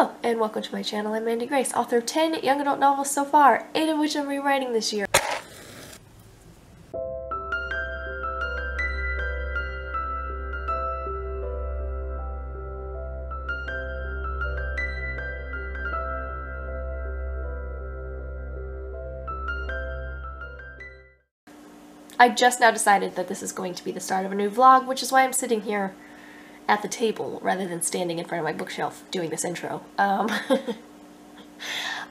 Hello, and welcome to my channel. I'm Mandy Grace, author of 10 young adult novels so far, 8 of which I'm rewriting this year. I just now decided that this is going to be the start of a new vlog, which is why I'm sitting here at the table rather than standing in front of my bookshelf doing this intro.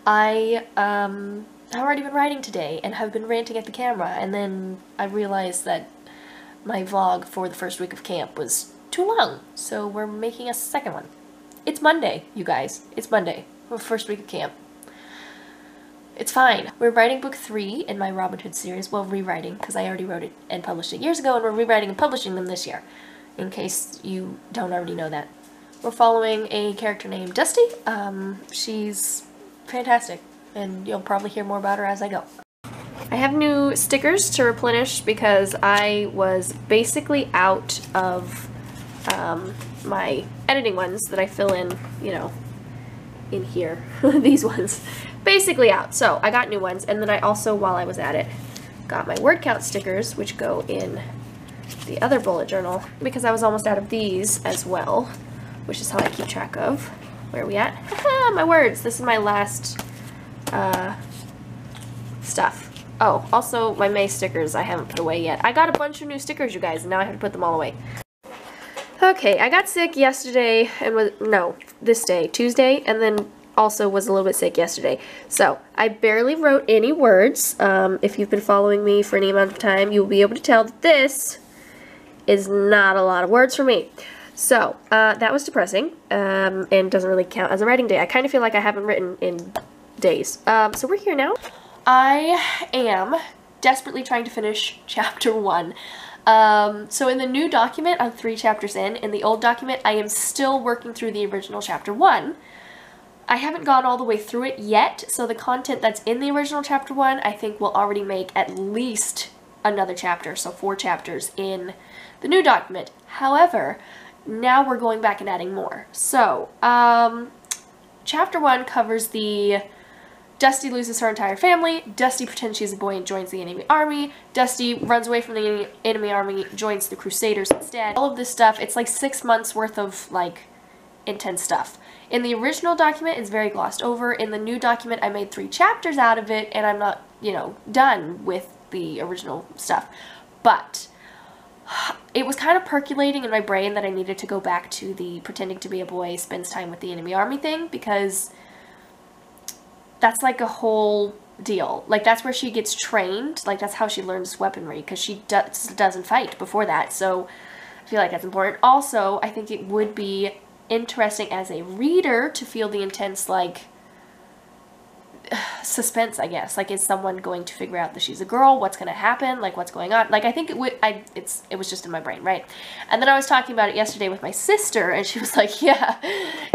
I have already been writing today and have been ranting at the camera, and then I realized that my vlog for the first week of camp was too long, so we're making a second one. It's Monday, you guys. It's Monday. We're first week of camp. It's fine. We're writing book 3 in my Robin Hood series. Well, rewriting, because I already wrote it and published it years ago, and we're rewriting and publishing them this year, in case you don't already know that. We're following a character named Dusty. She's fantastic, and you'll probably hear more about her as I go. I have new stickers to replenish because I was basically out of my editing ones that I fill in, you know, in here. These ones. Basically out. So I got new ones, and then I also, while I was at it, got my word count stickers, which go in the other bullet journal, because I was almost out of these as well, which is how I keep track of. Where are we at? Haha, my words. This is my last stuff. Oh, also my May stickers I haven't put away yet. I got a bunch of new stickers, you guys, and now I have to put them all away. Okay, I got sick yesterday, and this day, Tuesday, and then also was a little bit sick yesterday. So, I barely wrote any words. If you've been following me for any amount of time, you'll be able to tell that this is not a lot of words for me. So, that was depressing, and doesn't really count as a writing day. I kind of feel like I haven't written in days. So we're here now. I am desperately trying to finish chapter 1. So in the new document, I'm 3 chapters in. In the old document, I am still working through the original chapter 1. I haven't gone all the way through it yet, so the content that's in the original chapter 1, I think will already make at least another chapter, so 4 chapters in the new document. However, now we're going back and adding more. So, chapter 1 covers the Dusty loses her entire family, Dusty pretends she's a boy and joins the enemy army, Dusty runs away from the enemy army, joins the Crusaders instead. All of this stuff, it's like 6 months worth of, like, intense stuff. In the original document, it's very glossed over. In the new document, I made 3 chapters out of it, and I'm not, you know, done with the original stuff. But it was kind of percolating in my brain that I needed to go back to the pretending to be a boy spends time with the enemy army thing, because that's like a whole deal. Like, that's where she gets trained. Like, that's how she learns weaponry, because she doesn't fight before that. So I feel like that's important. Also, I think it would be interesting as a reader to feel the intense, like, suspense, I guess. Like, is someone going to figure out that she's a girl? What's going to happen? Like, what's going on? Like, I think it would, it was just in my brain, right? And then I was talking about it yesterday with my sister, and she was like, yeah,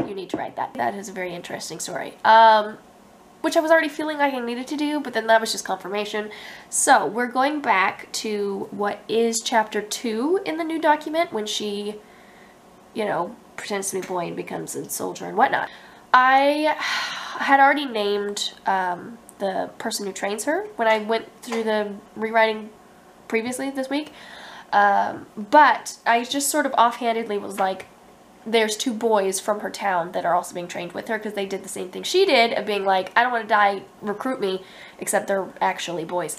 you need to write that. That is a very interesting story. Which I was already feeling like I needed to do, but then that was just confirmation. So, we're going back to what is chapter 2 in the new document, when she, you know, pretends to be a boy and becomes a soldier and whatnot. I had already named the person who trains her when I went through the rewriting previously this week, but I just sort of offhandedly was like, there's 2 boys from her town that are also being trained with her, because they did the same thing she did of being like, I don't want to die, recruit me, except they're actually boys.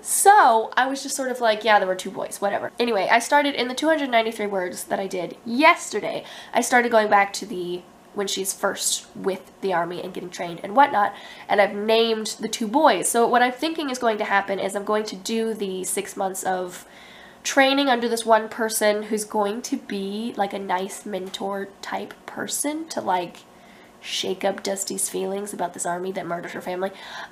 So I was just sort of like, yeah, there were 2 boys, whatever. Anyway, I started in the 293 words that I did yesterday. I started going back to when she's first with the army and getting trained and whatnot, and I've named the 2 boys. So what I'm thinking is going to happen is I'm going to do the 6 months of training under this one person who's going to be like a nice mentor type person to, like, shake up Dusty's feelings about this army that murdered her family.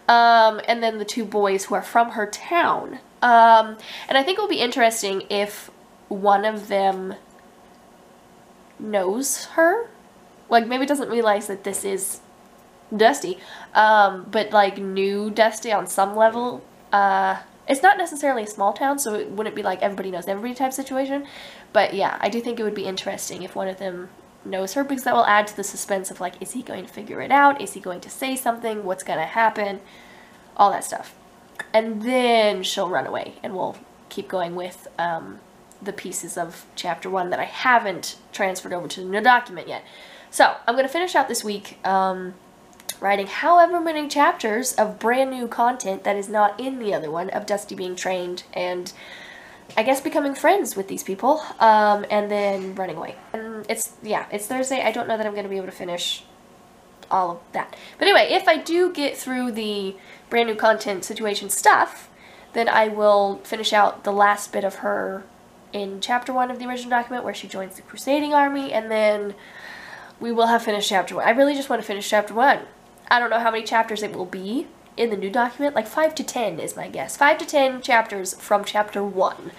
And then the 2 boys who are from her town. And I think it will be interesting if one of them knows her. Like, maybe doesn't realize that this is Dusty, but, like, knew Dusty on some level. It's not necessarily a small town, so it wouldn't be like everybody knows everybody type situation. But yeah, I do think it would be interesting if one of them knows her, because that will add to the suspense of like, is he going to figure it out? Is he going to say something? What's going to happen? All that stuff. And then she'll run away, and we'll keep going with the pieces of chapter 1 that I haven't transferred over to the new document yet. So I'm going to finish out this week writing however many chapters of brand new content that is not in the other one, of Dusty being trained and I guess becoming friends with these people, and then running away. And it's Thursday. I don't know that I'm going to be able to finish all of that. But anyway, if I do get through the brand new content situation stuff, then I will finish out the last bit of her in chapter 1 of the original document, where she joins the Crusading Army, and then we will have finished chapter 1. I really just want to finish chapter 1. I don't know how many chapters it will be in the new document, like 5 to 10 is my guess. 5 to 10 chapters from chapter 1,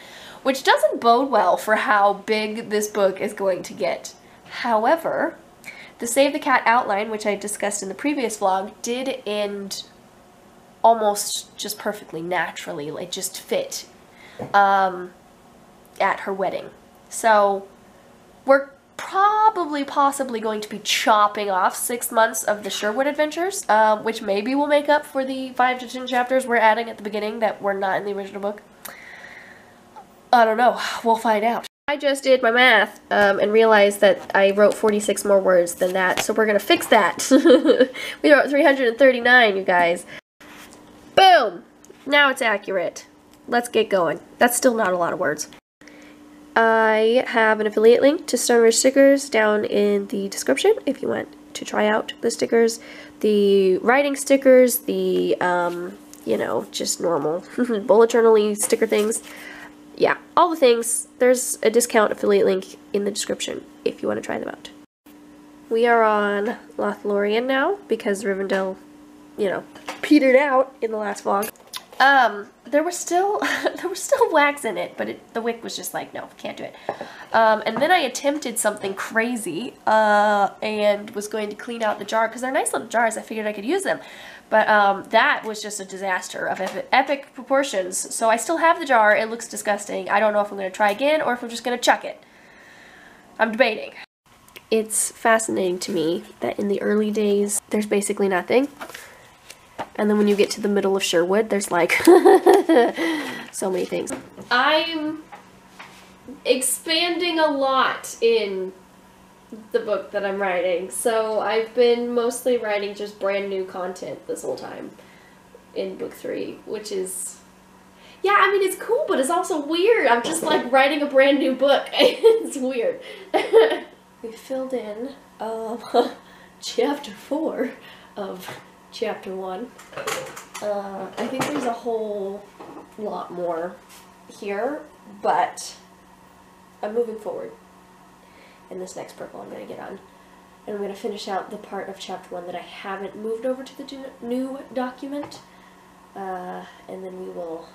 which doesn't bode well for how big this book is going to get. However, the Save the Cat outline, which I discussed in the previous vlog, did end almost just perfectly, naturally, like just fit at her wedding. So we're possibly going to be chopping off 6 months of the Sherwood adventures, which maybe will make up for the 5 to 10 chapters we're adding at the beginning that were not in the original book. I don't know. We'll find out. I just did my math and realized that I wrote 46 more words than that, so we're gonna fix that. We wrote 339, you guys. Boom! Now it's accurate. Let's get going. That's still not a lot of words. I have an affiliate link to Stonebridge stickers down in the description if you want to try out the stickers. The writing stickers, the, you know, just normal bullet journal-y sticker things. Yeah, all the things. There's a discount affiliate link in the description if you want to try them out. We are on Lothlorien now because Rivendell, you know, petered out in the last vlog. There was still wax in it, but the wick was just like, no, can't do it. And then I attempted something crazy, and was going to clean out the jar, because they're nice little jars, I figured I could use them. But, that was just a disaster of epic proportions. So I still have the jar, it looks disgusting. I don't know if I'm going to try again, or if I'm just going to chuck it. I'm debating. It's fascinating to me that in the early days, there's basically nothing. And then when you get to the middle of Sherwood, there's like so many things. I'm expanding a lot in the book that I'm writing. So I've been mostly writing just brand new content this whole time in book 3, which is, yeah, I mean, it's cool, but it's also weird. I'm just like writing a brand new book. It's weird. We filled in chapter 4 of chapter 1. I think there's a whole lot more here, but I'm moving forward. And this next purple I'm going to get on. And I'm going to finish out the part of chapter 1 that I haven't moved over to the new document. And then we will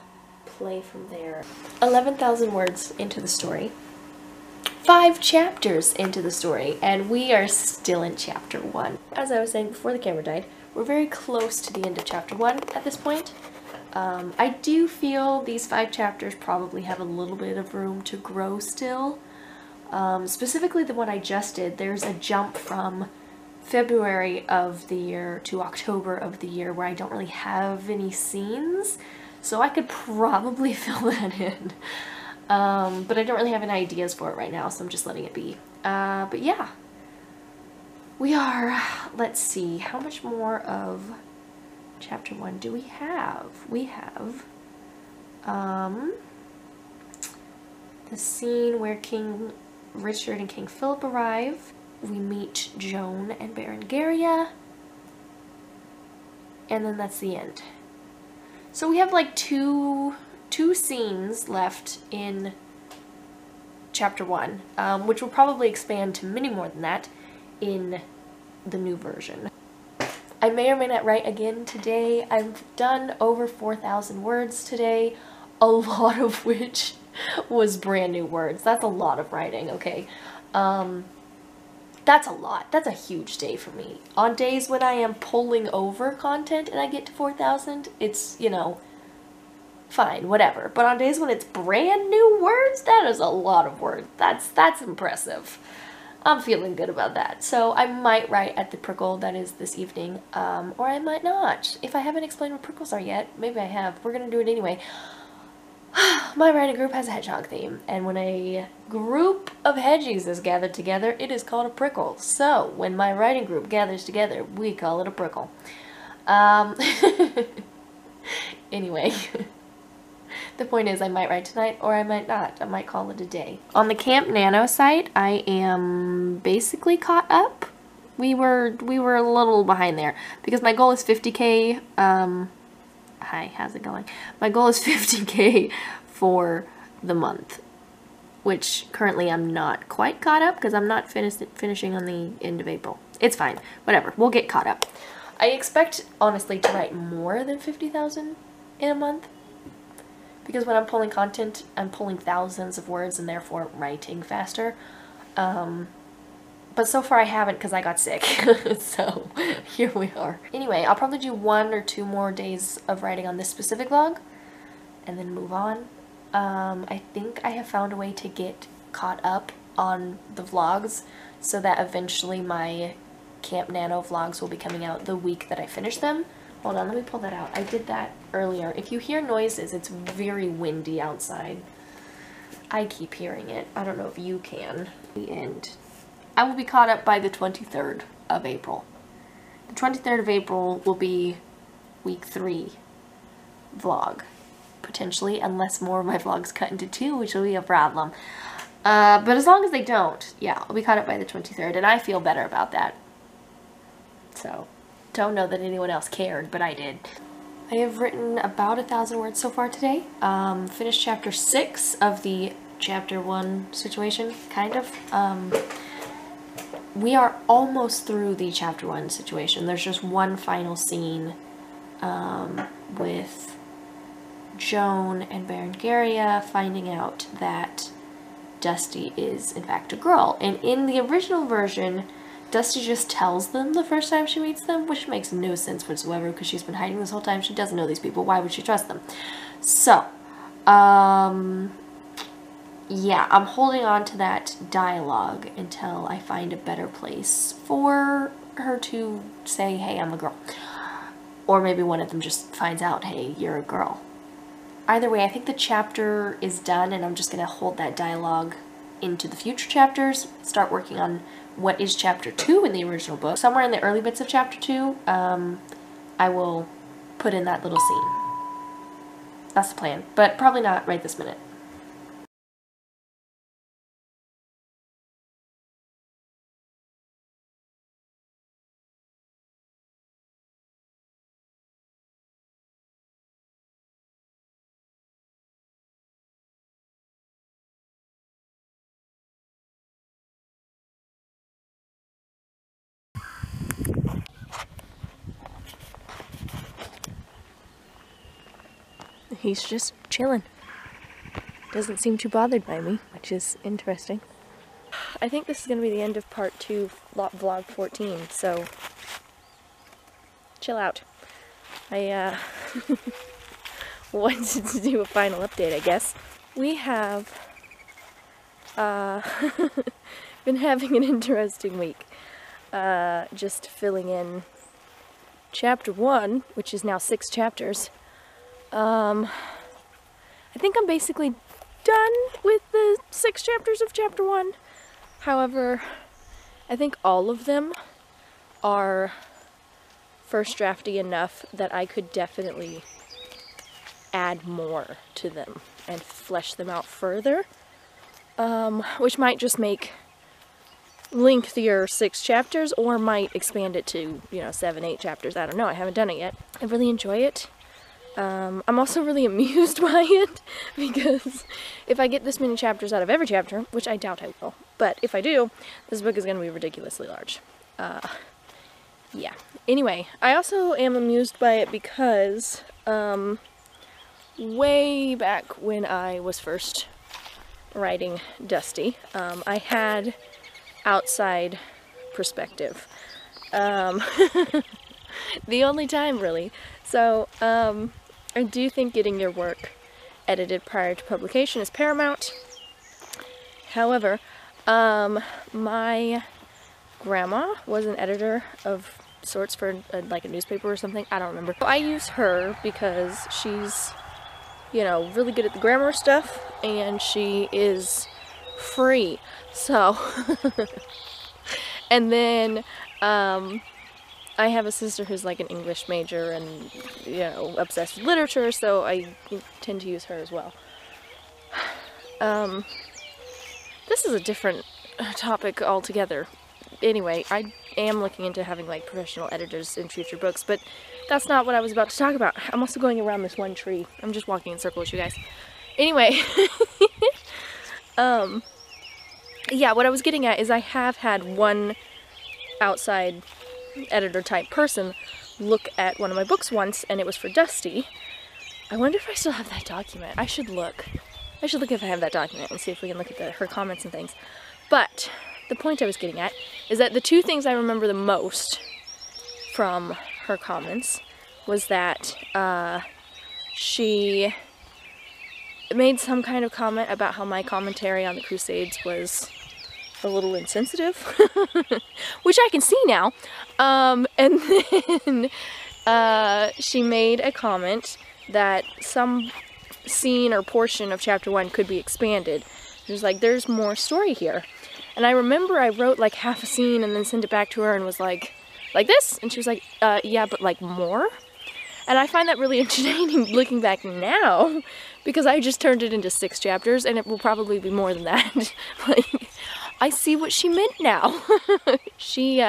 play from there. 11,000 words into the story. 5 chapters into the story, and we are still in chapter 1. As I was saying before the camera died, we're very close to the end of chapter 1 at this point. I do feel these 5 chapters probably have a little bit of room to grow still. Specifically the one I just did, there's a jump from February of the year to October of the year where I don't really have any scenes, so I could probably fill that in. But I don't really have any ideas for it right now, so I'm just letting it be. But yeah. We are, let's see, how much more of chapter 1 do we have? We have, the scene where King Richard and King Philip arrive. We meet Joan and Berengaria. And then that's the end. So we have like two scenes left in chapter 1, which will probably expand to many more than that in the new version. I may or may not write again today. I've done over 4,000 words today, a lot of which was brand new words. That's a lot of writing, okay? That's a lot. That's a huge day for me. On days when I am pulling over content and I get to 4,000, it's, you know, fine, whatever. But on days when it's brand new words, that is a lot of words. That's impressive. I'm feeling good about that. So I might write at the prickle that is this evening, or I might not. If I haven't explained what prickles are yet, maybe I have. We're gonna do it anyway. My writing group has a hedgehog theme, and when a group of hedgies is gathered together, it is called a prickle. So when my writing group gathers together, we call it a prickle. Anyway. The point is, I might write tonight, or I might not. I might call it a day. On the Camp Nano site, I am basically caught up. We were a little behind there, because my goal is 50K, hi, how's it going? My goal is 50K for the month, which currently I'm not quite caught up, because I'm not finishing on the end of April. It's fine. Whatever. We'll get caught up. I expect, honestly, to write more than 50,000 in a month. Because when I'm pulling content, I'm pulling thousands of words and therefore writing faster. But so far I haven't because I got sick. So here we are. Anyway, I'll probably do 1 or 2 more days of writing on this specific vlog and then move on. I think I have found a way to get caught up on the vlogs so that eventually my Camp Nano vlogs will be coming out the week that I finish them. Hold on, let me pull that out. I did that earlier. If you hear noises, it's very windy outside. I keep hearing it. I don't know if you can. The end. I will be caught up by the 23rd of April. The 23rd of April will be week 3 vlog, potentially, unless more of my vlogs cut into 2, which will be a problem. But as long as they don't, yeah, I'll be caught up by the 23rd, and I feel better about that. So, don't know that anyone else cared, but I did. I have written about 1,000 words so far today. Finished chapter 6 of the chapter 1 situation, kind of. We are almost through the chapter 1 situation. There's just one final scene with Joan and Berengaria finding out that Dusty is in fact a girl. And in the original version, Dusty just tells them the first time she meets them, which makes no sense whatsoever because she's been hiding this whole time. She doesn't know these people. Why would she trust them? So, yeah, I'm holding on to that dialogue until I find a better place for her to say, hey, I'm a girl. Or maybe one of them just finds out, hey, you're a girl. Either way, I think the chapter is done and I'm just going to hold that dialogue into the future chapters, start working on what is chapter 2 in the original book. Somewhere in the early bits of chapter 2, I will put in that little scene. That's the plan, but probably not right this minute. He's just chilling. Doesn't seem too bothered by me, which is interesting. I think this is going to be the end of part 2, vlog 14, so chill out. I wanted to do a final update, I guess. We have been having an interesting week. Just filling in chapter 1, which is now 6 chapters. I think I'm basically done with the 6 chapters of chapter 1. However, I think all of them are first drafty enough that I could definitely add more to them and flesh them out further, which might just make lengthier 6 chapters or might expand it to, 7, 8 chapters. I don't know. I haven't done it yet. I really enjoy it. I'm also really amused by it because if I get this many chapters out of every chapter, which I doubt I will, but if I do, this book is going to be ridiculously large. Yeah. Anyway, I also am amused by it because, way back when I was first writing Dusty, I had outside perspective. The only time, really. So, I do think getting your work edited prior to publication is paramount. However, My grandma was an editor of sorts for like a newspaper or something. I don't remember. I use her because she's, you know, really good at the grammar stuff, and she is free. So, and then, I have a sister who's like an English major and, you know, obsessed with literature, so I tend to use her as well. This is a different topic altogether. Anyway, I am looking into having like professional editors in future books, but that's not what I was about to talk about. I'm also going around this one tree. I'm just walking in circles, you guys. Anyway, yeah, what I was getting at is I have had one outside editor type person look at one of my books once, and it was for Dusty. I wonder if I still have that document. I should look. I should look if I have that document and see if we can look at her comments and things. But the point I was getting at is that the two things I remember the most from her comments was that she made some kind of comment about how my commentary on the Crusades was a little insensitive, which I can see now. And then she made a comment that some scene or portion of chapter 1 could be expanded. She was like, there's more story here. And I remember I wrote like half a scene and then sent it back to her and was like this? And she was like, yeah, but like more? And I find that really entertaining looking back now, because I just turned it into 6 chapters, and it will probably be more than that. Like, I see what she meant now. She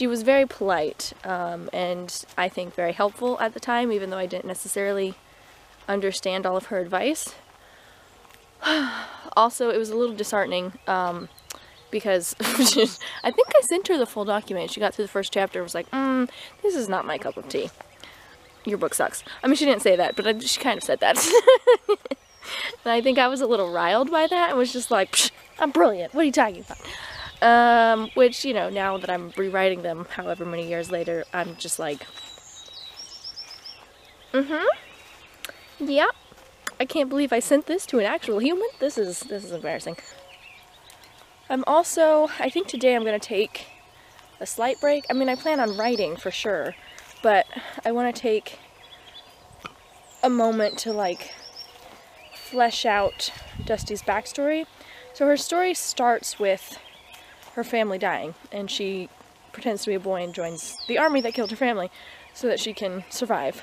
was very polite, and I think very helpful at the time, even though I didn't necessarily understand all of her advice. Also, it was a little disheartening, because I think I sent her the full document. She got through the first chapter and was like, this is not my cup of tea. Your book sucks. I mean, she didn't say that, but she kind of said that. And I think I was a little riled by that and was just like, psh, I'm brilliant. What are you talking about? Which, you know, now that I'm rewriting them however many years later, I'm just like, yeah, I can't believe I sent this to an actual human. This is embarrassing. I think today I'm going to take a slight break. I mean, I plan on writing for sure, but I want to take a moment to, like, flesh out Dusty's backstory. So her story starts with her family dying, and she pretends to be a boy and joins the army that killed her family so that she can survive,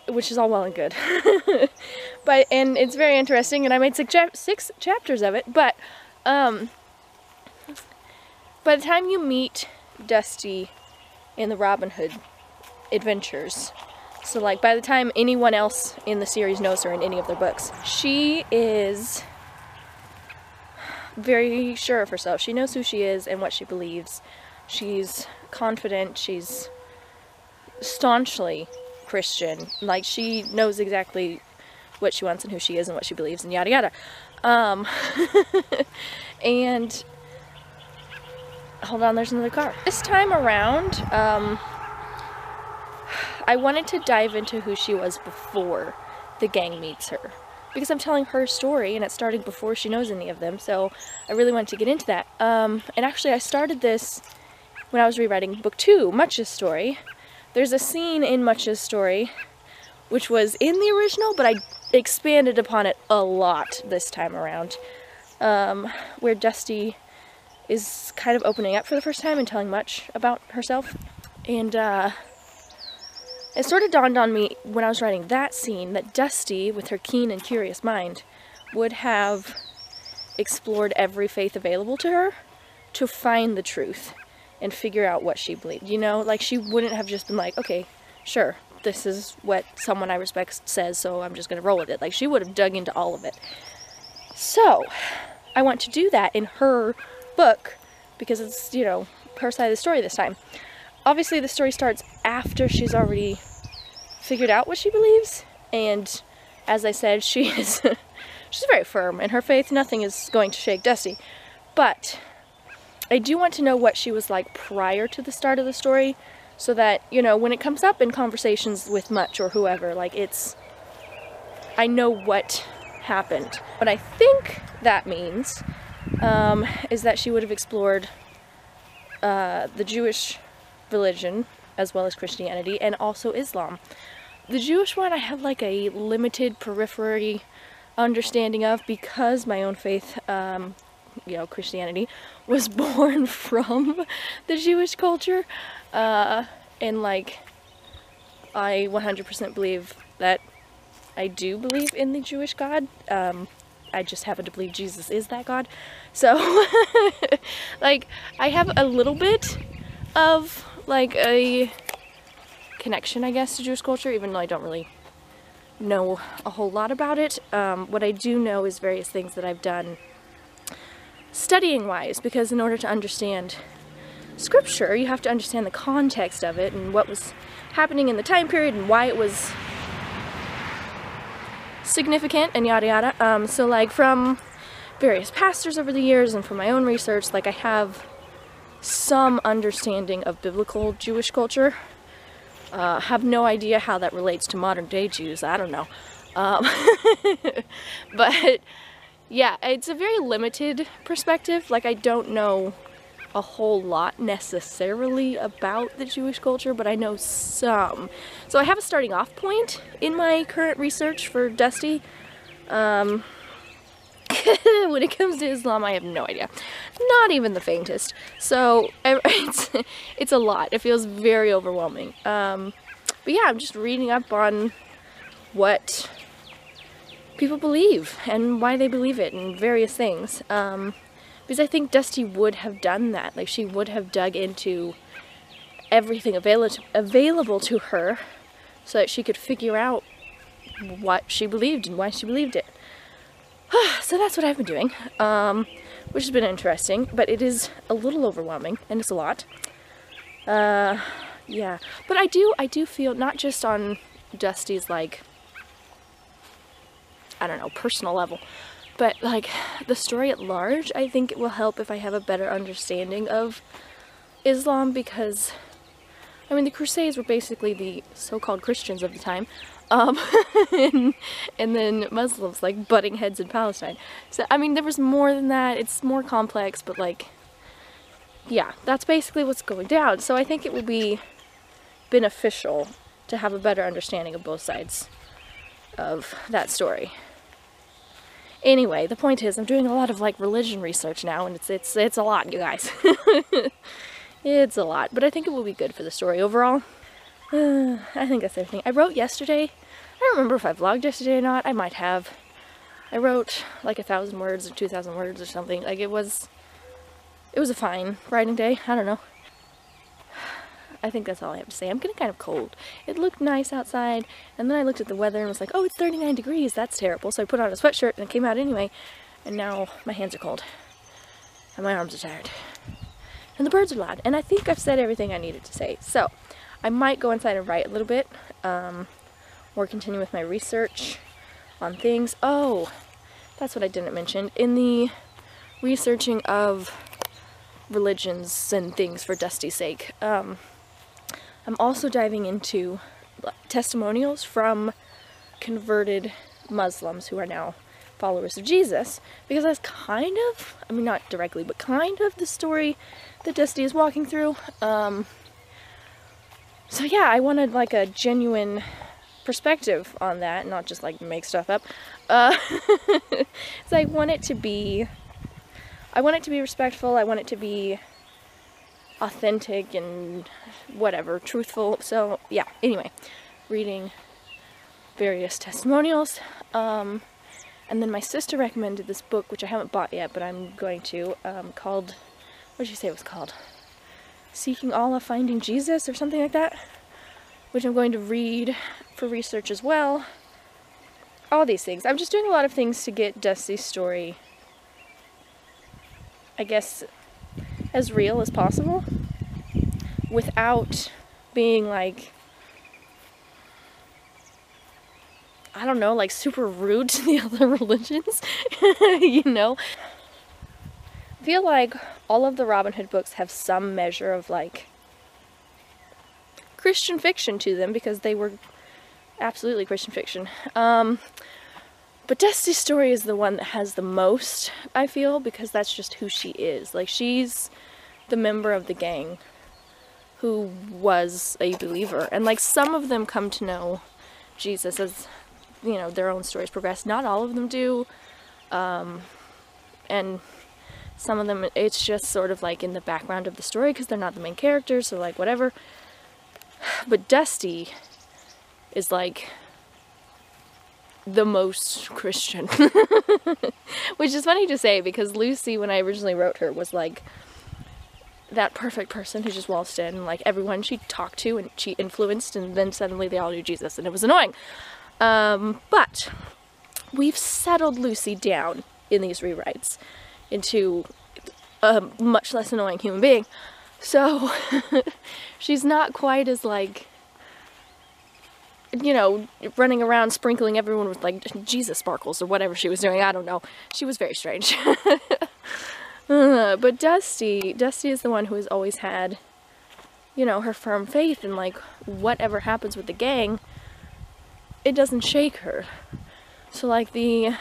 which is all well and good. And it's very interesting, and I made 6 chapters of it, but by the time you meet Dusty in the Robin Hood adventures, so like by the time anyone else in the series knows her in any of their books, she is very sure of herself. She knows who she is and what she believes. She's confident. She's staunchly Christian. Like, she knows exactly what she wants and who she is and what she believes and yada yada. And hold on, there's another car. This time around, I wanted to dive into who she was before the gang meets her, because I'm telling her story and it's starting before she knows any of them, so I really wanted to get into that. And actually I started this when I was rewriting book 2, Much's story. There's a scene in Much's story which was in the original, but I expanded upon it a lot this time around, where Dusty is kind of opening up for the first time and telling Much about herself. And it sort of dawned on me when I was writing that scene that Dusty, with her keen and curious mind, would have explored every faith available to her to find the truth and figure out what she believed. You know, like, she wouldn't have just been like, okay, sure, this is what someone I respect says, so I'm just going to roll with it. Like, she would have dug into all of it. So, I want to do that in her book, because it's, you know, her side of the story this time. Obviously, the story starts after she's already figured out what she believes, and as I said, she's very firm in her faith. Nothing is going to shake Dusty. But I do want to know what she was like prior to the start of the story, so that, you know, when it comes up in conversations with Much or whoever, like, I know what happened. What I think that means is that she would have explored the Jewish religion as well as Christianity and also Islam. The Jewish one I have like a limited periphery understanding of because my own faith, Christianity, was born from the Jewish culture, and like I 100% believe that I do believe in the Jewish God. I just happen to believe Jesus is that God. So, like, I have a little bit of, like, a connection, I guess, to Jewish culture, even though I don't really know a whole lot about it. What I do know is various things that I've done studying-wise, because in order to understand Scripture, you have to understand the context of it and what was happening in the time period and why it was significant and yada yada. So like from various pastors over the years and from my own research, like I have some understanding of biblical Jewish culture. Have no idea how that relates to modern day Jews. I don't know. But yeah, it's a very limited perspective. Like I don't know a whole lot necessarily about the Jewish culture, but I know some. So I have a starting off point in my current research for Dusty. When it comes to Islam, I have no idea. Not even the faintest. So it's a lot. It feels very overwhelming. But yeah, I'm just reading up on what people believe and why they believe it and various things. Because I think Dusty would have done that. Like, she would have dug into everything available to her so that she could figure out what she believed and why she believed it. So that's what I've been doing, which has been interesting, but it is a little overwhelming, and it's a lot. Yeah, but I do feel, not just on Dusty's, like, I don't know, personal level, but like the story at large, I think it will help if I have a better understanding of Islam, because I mean the Crusades were basically the so-called Christians of the time, and then Muslims like butting heads in Palestine. So I mean there was more than that. It's more complex, but like yeah, that's basically what's going down. So I think it will be beneficial to have a better understanding of both sides of that story. Anyway, the point is, I'm doing a lot of like religion research now, and it's a lot, you guys. It's a lot, but I think it will be good for the story overall. I think that's everything. I wrote yesterday. I don't remember if I vlogged yesterday or not. I might have. I wrote like 1,000 words or 2,000 words or something. Like it was a fine writing day. I don't know. I think that's all I have to say. I'm getting kind of cold. It looked nice outside, and then I looked at the weather and was like, oh, it's 39 degrees. That's terrible. So I put on a sweatshirt and it came out anyway, and now my hands are cold, and my arms are tired, and the birds are loud, and I think I've said everything I needed to say. So I might go inside and write a little bit, or continue with my research on things. Oh, that's what I didn't mention. In the researching of religions and things for Dusty's sake, I'm also diving into testimonials from converted Muslims who are now followers of Jesus, because that's kind of, I mean not directly, but kind of the story that Dusty is walking through. So yeah, I wanted like a genuine perspective on that, not just like make stuff up. So I want it to be respectful, I want it to be authentic and whatever, truthful. So yeah, anyway, reading various testimonials, and then my sister recommended this book, which I haven't bought yet, but I'm going to, called, what did you say it was called? Seeking Allah, Finding Jesus, or something like that, which I'm going to read for research as well. All these things. I'm just doing a lot of things to get Dusty's story, I guess, as real as possible, without being like, I don't know, like super rude to the other religions, you know? I feel like all of the Robin Hood books have some measure of like Christian fiction to them, because they were absolutely Christian fiction. But Dusty's story is the one that has the most, I feel, because that's just who she is. Like, she's the member of the gang who was a believer. And, like, some of them come to know Jesus as, you know, their own stories progress. Not all of them do. And some of them, it's just sort of, like, in the background of the story because they're not the main characters, so, like, whatever. But Dusty is, like, the most Christian. Which is funny to say because Lucy, when I originally wrote her, was like that perfect person who just waltzed in, and like everyone she talked to and she influenced, and then suddenly they all knew Jesus, and it was annoying. But we've settled Lucy down in these rewrites into a much less annoying human being. So she's not quite as like, you know, running around sprinkling everyone with, like, Jesus sparkles or whatever she was doing. I don't know. She was very strange. But Dusty is the one who has always had, you know, her firm faith, and, like, whatever happens with the gang, it doesn't shake her. So, like, the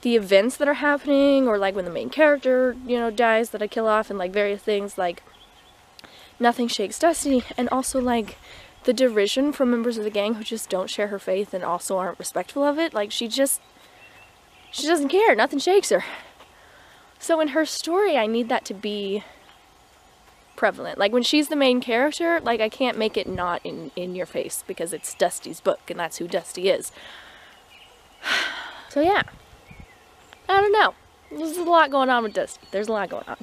events that are happening, or, like, when the main character, you know, dies that I kill off, and, like, various things, like, nothing shakes Dusty. And also, like, the derision from members of the gang who just don't share her faith and also aren't respectful of it, like, she doesn't care. Nothing shakes her. So in her story, I need that to be prevalent. Like, when she's the main character, like, I can't make it not in your face because it's Dusty's book and that's who Dusty is. So yeah, I don't know. There's a lot going on with Dusty. There's a lot going on.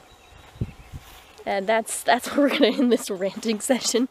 And that's where we're gonna end this ranting session.